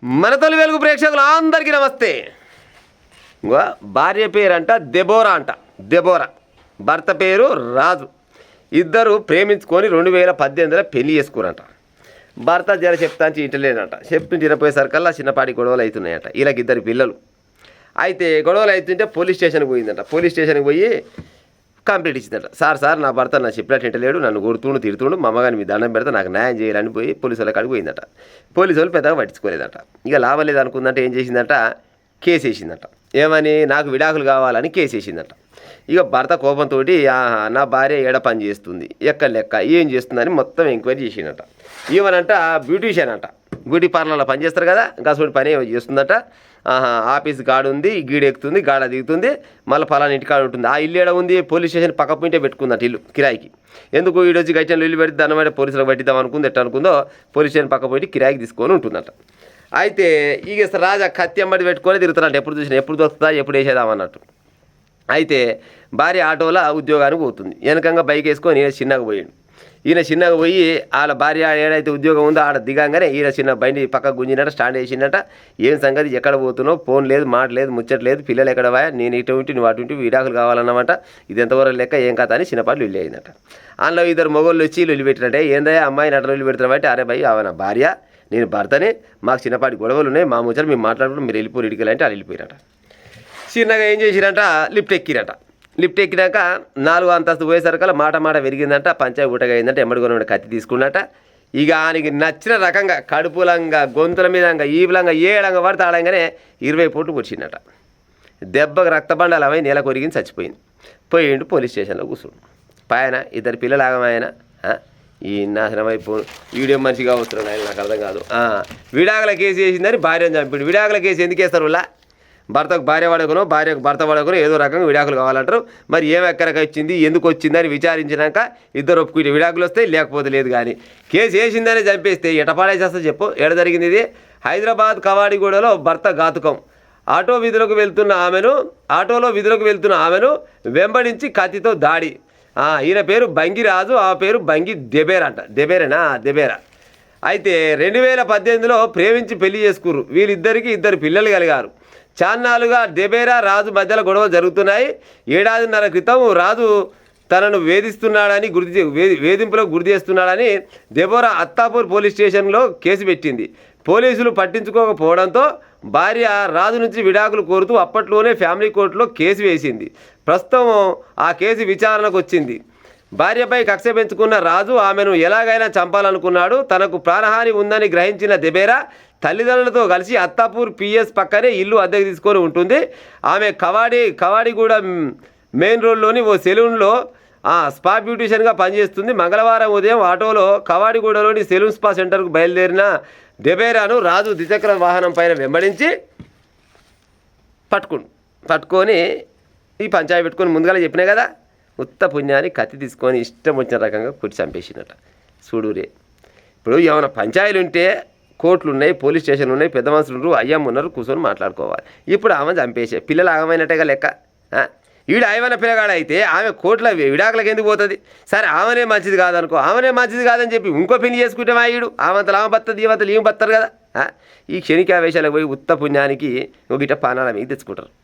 మన తొలి వెలుగు ప్రేక్షకులు అందరికీ నమస్తే. ఇంకో భార్య పేరు అంట దెబోరా అంట. దెబోరా భర్త పేరు రాజు. ఇద్దరు ప్రేమించుకొని 2018లో పెళ్లి చేసుకురంట. భర్త జర చెప్తాను ఇంటలేనంట. చెప్తుంటే ఇరపోయేసరికల్లా చిన్నపాటి గొడవలు అవుతున్నాయంట. వీళ్ళకి ఇద్దరు పిల్లలు. అయితే గొడవలు అవుతుంటే పోలీస్ స్టేషన్కి పోయిందంట. పోలీస్ స్టేషన్కి పోయి కంప్లీట్ ఇచ్చిందట. సార్ నా భర్త నా చెప్పినట్టు ఇంటలేడు, నన్ను కొడుతుండు తిడుతుండు, మా అమ్మగారిని మీ దండం పెడితే నాకు న్యాయం చేయాలని పోయి పోలీసు వాళ్ళ కాడికి పోయిందట. పోలీసు వాళ్ళు పెద్దగా పట్టించుకోలేదట. ఇక లాభం లేదు అనుకుందంటే ఏం చేసిందట, కేసు వేసిందట. ఏమని, నాకు విడాకులు కావాలని కేసు వేసిందట. ఇక భర్త కోపంతో నా భార్య ఏడ పని చేస్తుంది, ఎక్కడ లెక్క ఏం చేస్తుందని మొత్తం ఎంక్వైరీ చేసిందట. ఈవెనంట బ్యూటీషియన్ అంట. బ్యూటీ పార్లర్లో పని చేస్తారు కదా, గసోటి పని చేస్తుందట. ఆఫీస్ గాడు ఉంది, గీడ ఎక్కుతుంది, గాడ దిగుతుంది, మళ్ళీ ఫలానా ఇంటికాడ ఉంటుంది. ఆ ఇల్లు ఏడ ఉంది, పోలీస్ స్టేషన్ పక్క పోయింటే పెట్టుకుందట ఇల్లు కిరాయికి. ఎందుకు ఈడొచ్చి గట్టిలో ఇల్లు పెడితే దాని మీద పోలీసులకు పట్టిద్దాం అనుకుంది. ఎట్లా అనుకుందో పోలీస్ స్టేషన్ పక్క పోయి కిరాయికి తీసుకొని ఉంటుందట. అయితే ఇక రాజా కత్తి అమ్మడి పెట్టుకొని తిరుగుతాడంట. ఎప్పుడు చూసినా ఎప్పుడు దొరుకుతుందా, ఎప్పుడు వేసేదామన్నట్టు. అయితే భార్య ఆటోలో ఉద్యోగానికి పోతుంది. వెనకంగా బైక్ వేసుకొని ఈయన చిన్నగా పోయాడు. ఈయన చిన్నగా పోయి వాళ్ళ భార్య ఏడైతే ఉద్యోగం ఉందో ఆడ దిగాగానే ఈయన చిన్న బండి పక్కకు గుంజినట, స్టాండ్ వేసిందట. ఏం సంగతి, ఎక్కడ పోతున్నావు, ఫోన్ లేదు, మాట లేదు, ముచ్చట లేదు, పిల్లలు ఎక్కడ పోయా, నేను ఇటు ఉంటే నువ్వు అటు ఉంటే విడాకులు కావాలన్నమాట, ఇది ఎంతవరకు లెక్క ఏం కథ అని చిన్నపాటు ఇల్లు అయిందట. అందులో ఇద్దరు మొగోళ్ళు వచ్చి ఇల్లు పెట్టినట్టే, ఏందయ్యా అమ్మాయిని అట్లా ఇల్లు పెడుతున్నామంటే, అరే భయ్ అవన భార్య నేను భర్తనే, మాకు చిన్నపాటి గొడవలు ఉన్నాయి, మా ముచ్చట మేము మాట్లాడుకుంటూ మీరు వెళ్ళిపోయి ఇడికెళ్ళంటే వాళ్ళు వెళ్ళిపోయినట. చిన్నగా ఏం చేసిరంట, లిఫ్ట్ ఎక్కిరట. లిఫ్ట్ ఎక్కినాక 4వ అంతస్తు పోయేసరికల్లా మాట విరిగిందంట. పంచాయి ఊటగా అయిందంటే ఎమ్మడికొని కత్తి తీసుకున్నట. ఇక ఆయనకి నచ్చిన రకంగా కడుపులంగా, గొంతుల మీదంగా, ఈవులంగా, ఏడంగా పడితే ఆడంగానే 20 పోట్లు పొడిచిందట. దెబ్బకు రక్తబండాలు అవై నేల కొరిగింది, చచ్చిపోయింది. పోయిండు పోలీస్ స్టేషన్లో కూర్చుండు. పైన ఇద్దరు పిల్లలు ఆగమాయన. ఈ నాశనం అయిపోను, వీడియో మంచిగా వస్తున్నాడు ఆయన, నాకు అర్థం కాదు. విడాకుల కేసు వేసిందని భార్యను చంపాడు. విడాకుల కేసు ఎందుకు వేస్తారు వాళ్ళ? భర్తకు భార్య పడకునో, భార్యకు భర్త పడకునో ఏదో రకంగా విడాకులు కావాలంటారు. మరి ఏం ఎక్కడికి వచ్చింది, ఎందుకు వచ్చింది అని విచారించినాక ఇద్దరు ఒప్పుకుంటే విడాకులు వస్తాయి, లేకపోతే లేదు. కానీ కేసు వేసిందని చంపేస్తే ఎటపాడేసేస్తా చెప్పు. ఎడ జరిగింది ఇది? హైదరాబాద్ కవాడిగూడలో భర్త ఘాతుకం. ఆటోలో విధులకు వెళ్తున్న ఆమెను వెంబడించి కత్తితో దాడి. ఈయన పేరు బంగి రాజు, ఆ పేరు బంగి దెబేరా అంట. దెబేరా. అయితే 2018లో ప్రేమించి పెళ్లి చేసుకుర్రు. వీళ్ళిద్దరికీ 2 పిల్లలు కలిగారు. చాన్నాళ్ళుగా దెబేరా రాజు మధ్యలో గొడవలు జరుగుతున్నాయి. 1.5 ఏళ్ల క్రితం రాజు తనను వేధింపులకు గురి చేస్తున్నాడని దెబోరా అత్తాపూర్ పోలీస్ స్టేషన్లో కేసు పెట్టింది. పోలీసులు పట్టించుకోకపోవడంతో భార్య రాజు నుంచి విడాకులు కోరుతూ అప్పట్లోనే ఫ్యామిలీ కోర్టులో కేసు వేసింది. ప్రస్తుతం ఆ కేసు విచారణకు వచ్చింది. భార్యపై కక్ష పెంచుకున్న రాజు ఆమెను ఎలాగైనా చంపాలనుకున్నాడు. తనకు ప్రాణహాని ఉందని గ్రహించిన దెబేరా తల్లిదండ్రులతో కలిసి అత్తాపూర్ పిఎస్ పక్కనే ఇల్లు అద్దెకు తీసుకొని ఉంటుంది. ఆమె కవాడిగూడ మెయిన్ రోడ్లోని ఓ సెలూన్లో స్పా బ్యూటీషియన్గా పనిచేస్తుంది. మంగళవారం ఉదయం ఆటోలో కవాడిగూడలోని సెలూన్ స్పా సెంటర్కు బయలుదేరిన దెబేరాను రాజు ద్విచక్ర వాహనం పైన వెంబడించి పట్టుకొని ఈ పంచాయతీ పెట్టుకొని ముందుగా చెప్పినా కదా, ఉత్త పుణ్యాన్ని కత్తి తీసుకొని ఇష్టం వచ్చిన రకంగా కొట్టి చంపేసినట. చూడురే, ఇప్పుడు ఏమైనా పంచాయతీలు ఉంటే కోర్టులు ఉన్నాయి, పోలీస్ స్టేషన్లు ఉన్నాయి, పెద్ద మనుషులు ఉన్నారు, అయ్యమ్మ ఉన్నారు, కూర్చొని మాట్లాడుకోవాలి. ఇప్పుడు ఆమె చంపేసే పిల్లలు ఆగమైనట్టేగా లెక్క. ఈడు ఆయమైన పిల్లగాడు అయితే ఆమె కోర్టులో విడాకులకు ఎందుకు పోతుంది? సరే ఆమెనే మంచిది కాదనుకో, ఆమెనే మంచిది కాదని చెప్పి ఇంకో పెళ్లి చేసుకుంటే ఈడు ఆమంతలు ఆమె బతుంది, ఈమంతలు ఏమి బతారు కదా. ఈ క్షణికావేశాలకు పోయి ఉత్త పుణ్యానికి ఒక గిట్ట పానాల మీకు తెచ్చుకుంటారు.